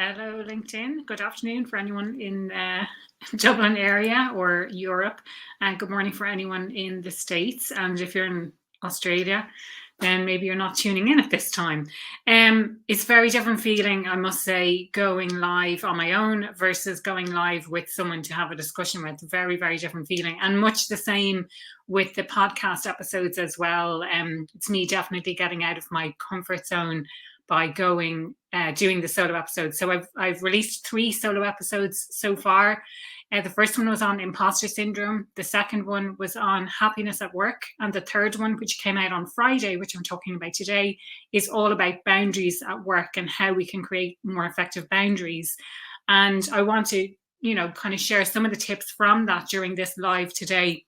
Hello, LinkedIn. Good afternoon for anyone in Dublin area or Europe, and good morning for anyone in the States. And if you're in Australia, then maybe you're not tuning in at this time. It's a very different feeling, I must say, going live on my own versus going live with someone to have a discussion with. Very, very different feeling, and much the same with the podcast episodes as well. It's me definitely getting out of my comfort zone by doing the solo episodes. So I've released 3 solo episodes so far. The first one was on imposter syndrome. The second one was on happiness at work. And the third one, which came out on Friday, which I'm talking about today, is all about boundaries at work and how we can create more effective boundaries. And I want to, kind of share some of the tips from that during this live today.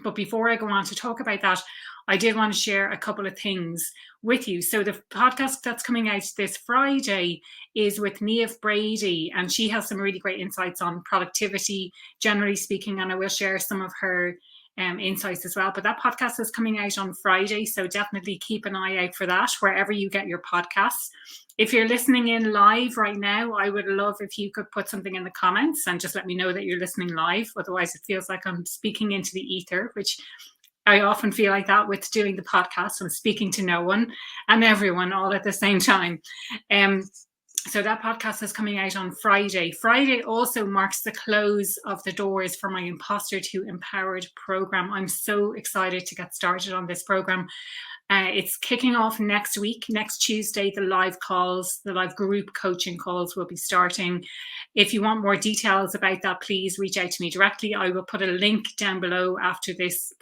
But before I go on to talk about that, I did want to share a couple of things with you. So the podcast that's coming out this Friday is with Aoife Brady, and she has some really great insights on productivity, generally speaking, and I will share some of her insights as well. But that podcast is coming out on Friday, so definitely keep an eye out for that wherever you get your podcasts. If you're listening in live right now, I would love if you could put something in the comments and just let me know that you're listening live. Otherwise, it feels like I'm speaking into the ether, which I often feel like that with doing the podcast. I'm speaking to no one and everyone all at the same time. So that podcast is coming out on Friday. Friday also marks the close of the doors for my Imposter to Empowered program. I'm so excited to get started on this program. It's kicking off next week, next Tuesday. The live group coaching calls will be starting. If you want more details about that, please reach out to me directly. I will put a link down below after this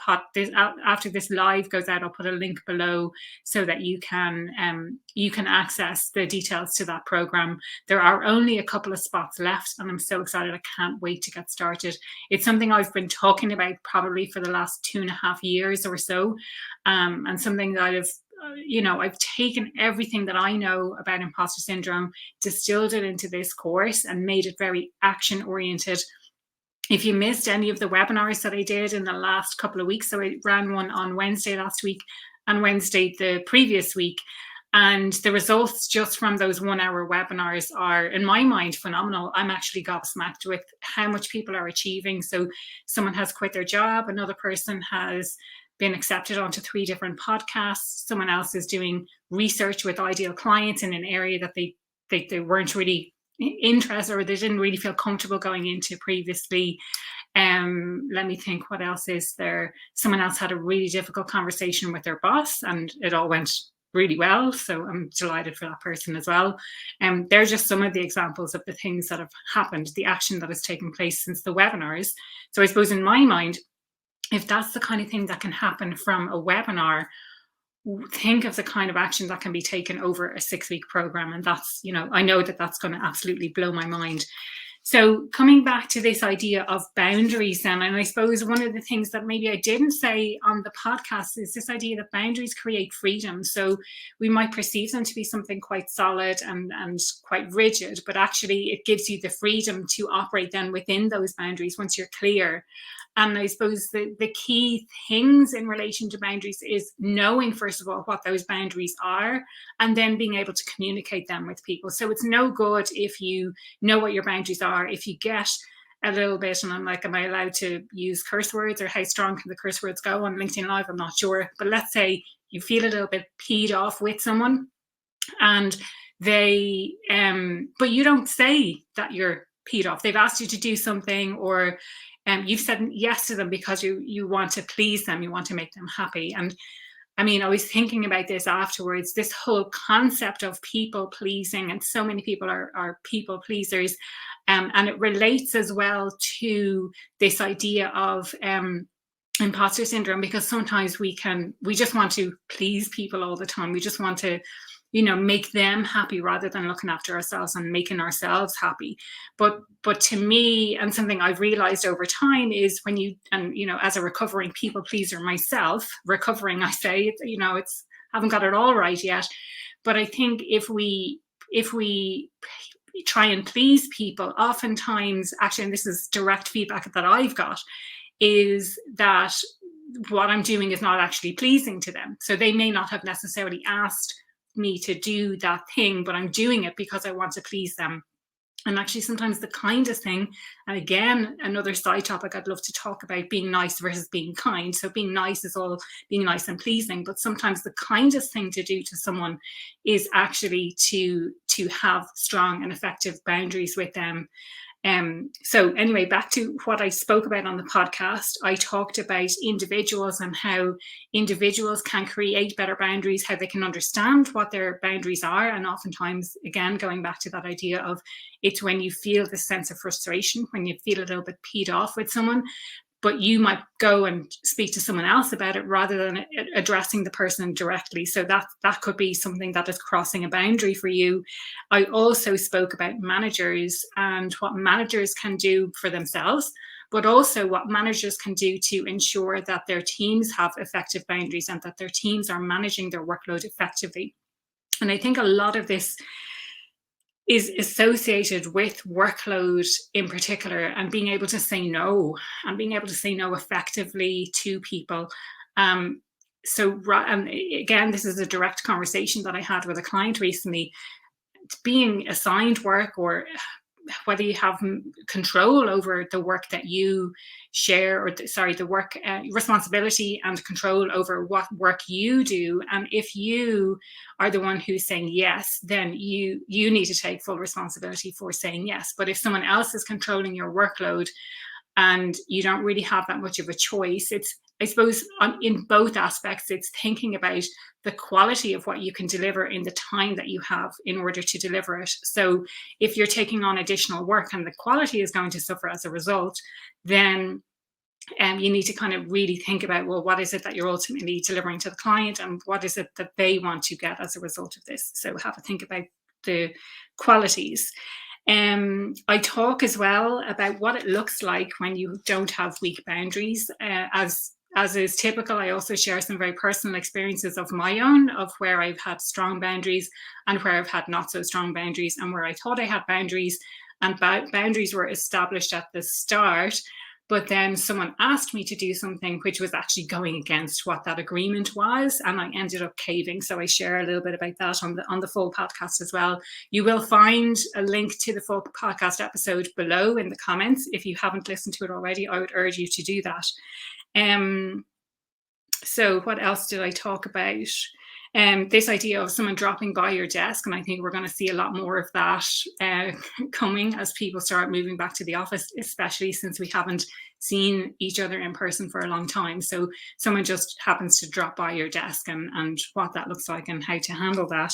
live goes out. I'll put a link below so that you can access the details to that program. There are only a couple of spots left, and I'm so excited. I can't wait to get started. It's something I've been talking about probably for the last 2.5 years or so, and something that I've taken everything that I know about imposter syndrome, distilled it into this course, and made it very action oriented. If you missed any of the webinars that I did in the last couple of weeks, so I ran one on Wednesday last week and Wednesday the previous week, and the results just from those 1-hour webinars are, in my mind, phenomenal. I'm actually gobsmacked with how much people are achieving. So someone has quit their job, another person has been accepted onto 3 different podcasts. Someone else is doing research with ideal clients in an area that they weren't really interested, or they didn't really feel comfortable going into previously. Let me think, what else is there? Someone else had a really difficult conversation with their boss and it all went really well. So I'm delighted for that person as well. They're just some of the examples of the things that have happened, the action that has taken place since the webinars. So I suppose in my mind, if that's the kind of thing that can happen from a webinar, think of the kind of action that can be taken over a 6-week program. And that's, I know that that's going to absolutely blow my mind. So coming back to this idea of boundaries then, and I suppose one of the things that maybe I didn't say on the podcast is this idea that boundaries create freedom. So we might perceive them to be something quite solid and quite rigid, but actually it gives you the freedom to operate then within those boundaries once you're clear. And I suppose the key things in relation to boundaries is knowing, first of all, what those boundaries are, and then being able to communicate them with people. So it's no good if you know what your boundaries are, if you get a little bit, and I'm like, am I allowed to use curse words, or how strong can the curse words go on LinkedIn Live? I'm not sure. But let's say you feel a little bit peed off with someone and they, but you don't say that you're peed off. They've asked you to do something, or you've said yes to them because you want to please them, you want to make them happy. And I mean, I was thinking about this afterwards, this whole concept of people pleasing, and so many people are people pleasers. And it relates as well to this idea of imposter syndrome, because sometimes we just want to please people all the time. We just want to make them happy rather than looking after ourselves and making ourselves happy. But to me, and something I've realized over time, is when as a recovering people pleaser myself, I say, it's haven't got it all right yet. But I think if we try and please people, oftentimes, actually, and this is direct feedback that I've got, is that what I'm doing is not actually pleasing to them. So they may not have necessarily asked me to do that thing, but I'm doing it because I want to please them. And actually, sometimes the kindest thing, and again, another side topic I'd love to talk about, being nice versus being kind. So being nice is all being nice and pleasing, but sometimes the kindest thing to do to someone is actually to have strong and effective boundaries with them. So anyway, back to what I spoke about on the podcast. I talked about individuals and how individuals can create better boundaries, how they can understand what their boundaries are. And oftentimes, again, going back to that idea of it's when you feel this sense of frustration, when you feel a little bit peed off with someone, but you might go and speak to someone else about it rather than addressing the person directly. So that could be something that is crossing a boundary for you. I also spoke about managers and what managers can do for themselves, but also what managers can do to ensure that their teams have effective boundaries and that their teams are managing their workload effectively. And I think a lot of this is associated with workload in particular, and being able to say no, and being able to say no effectively to people. So and again, this is a direct conversation that I had with a client recently. Being assigned work, or whether you have control over the work that you share, or the work responsibility and control over what work you do. And if you are the one who's saying yes, then you need to take full responsibility for saying yes. But if someone else is controlling your workload and you don't really have that much of a choice, it's, I suppose, in both aspects, it's thinking about the quality of what you can deliver in the time that you have in order to deliver it. So if you're taking on additional work and the quality is going to suffer as a result, then you need to kind of really think about, well, what is it that you're ultimately delivering to the client, and what is it that they want to get as a result of this? So have a think about the qualities. I talk as well about what it looks like when you don't have weak boundaries. As is typical, I also share some very personal experiences of my own, of where I've had strong boundaries and where I've had not so strong boundaries, and where I thought I had boundaries and boundaries were established at the start, but then someone asked me to do something which was actually going against what that agreement was, and I ended up caving. So I share a little bit about that on the full podcast as well. You will find a link to the full podcast episode below in the comments. If you haven't listened to it already, I would urge you to do that. So what else did I talk about? This idea of someone dropping by your desk, and I think we're going to see a lot more of that coming as people start moving back to the office, especially since we haven't seen each other in person for a long time. So someone just happens to drop by your desk, and what that looks like and how to handle that.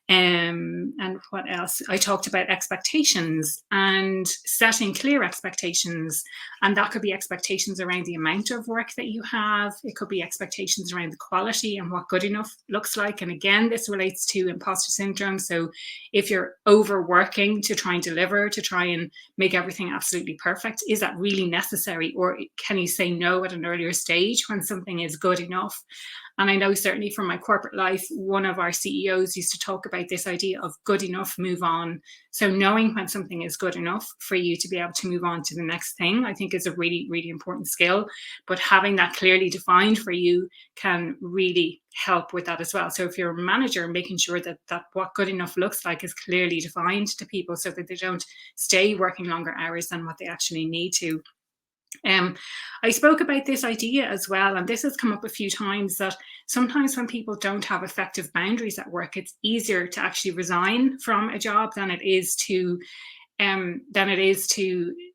And what else? I talked about expectations and setting clear expectations. And that could be expectations around the amount of work that you have. It could be expectations around the quality and what good enough looks like. And again, this relates to imposter syndrome. So if you're overworking to try and deliver, to try and make everything absolutely perfect, is that really necessary? Or can you say no at an earlier stage when something is good enough? And I know certainly from my corporate life, one of our CEOs used to talk about this idea of good enough, move on. So knowing when something is good enough for you to be able to move on to the next thing, I think is a really, really important skill. But having that clearly defined for you can really help with that as well. So if you're a manager, making sure that what good enough looks like is clearly defined to people so that they don't stay working longer hours than what they actually need to. I spoke about this idea as well, and this has come up a few times, that sometimes when people don't have effective boundaries at work, it's easier to actually resign from a job than it is to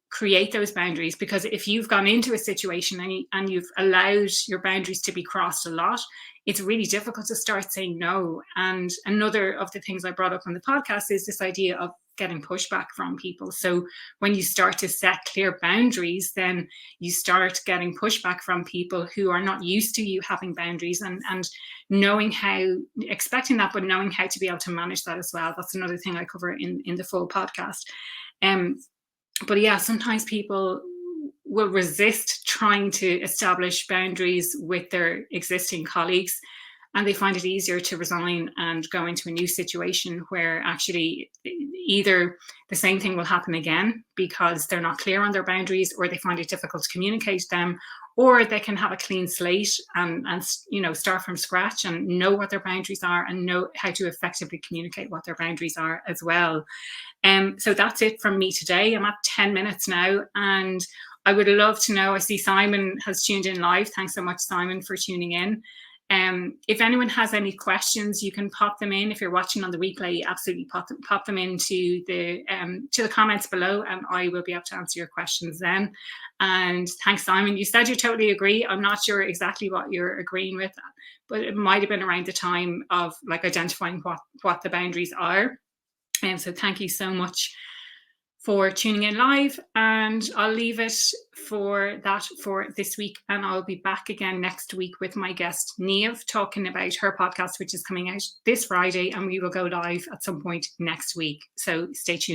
create those boundaries. Because if you've gone into a situation and you've allowed your boundaries to be crossed a lot, it's really difficult to start saying no. And another of the things I brought up on the podcast is this idea of getting pushback from people. So when you start to set clear boundaries, then you start getting pushback from people who are not used to you having boundaries, and knowing how, expecting that, but knowing how to be able to manage that as well. That's another thing I cover in the full podcast. But yeah, sometimes people will resist trying to establish boundaries with their existing colleagues, and they find it easier to resign and go into a new situation where actually either the same thing will happen again because they're not clear on their boundaries, or they find it difficult to communicate them, or they can have a clean slate and start from scratch and know what their boundaries are and know how to effectively communicate what their boundaries are as well. So that's it from me today. I'm at 10 minutes now, and I would love to know. I see Simon has tuned in live. Thanks so much, Simon, for tuning in. If anyone has any questions, you can pop them in. If you're watching on the replay, absolutely pop them into the comments below, and I will be able to answer your questions then. And thanks, Simon. You said you totally agree. I'm not sure exactly what you're agreeing with, but it might have been around the time of like identifying what the boundaries are. And so thank you so much for tuning in live, and I'll leave it for that for this week, and I'll be back again next week with my guest Niamh talking about her podcast, which is coming out this Friday, and we will go live at some point next week, so stay tuned.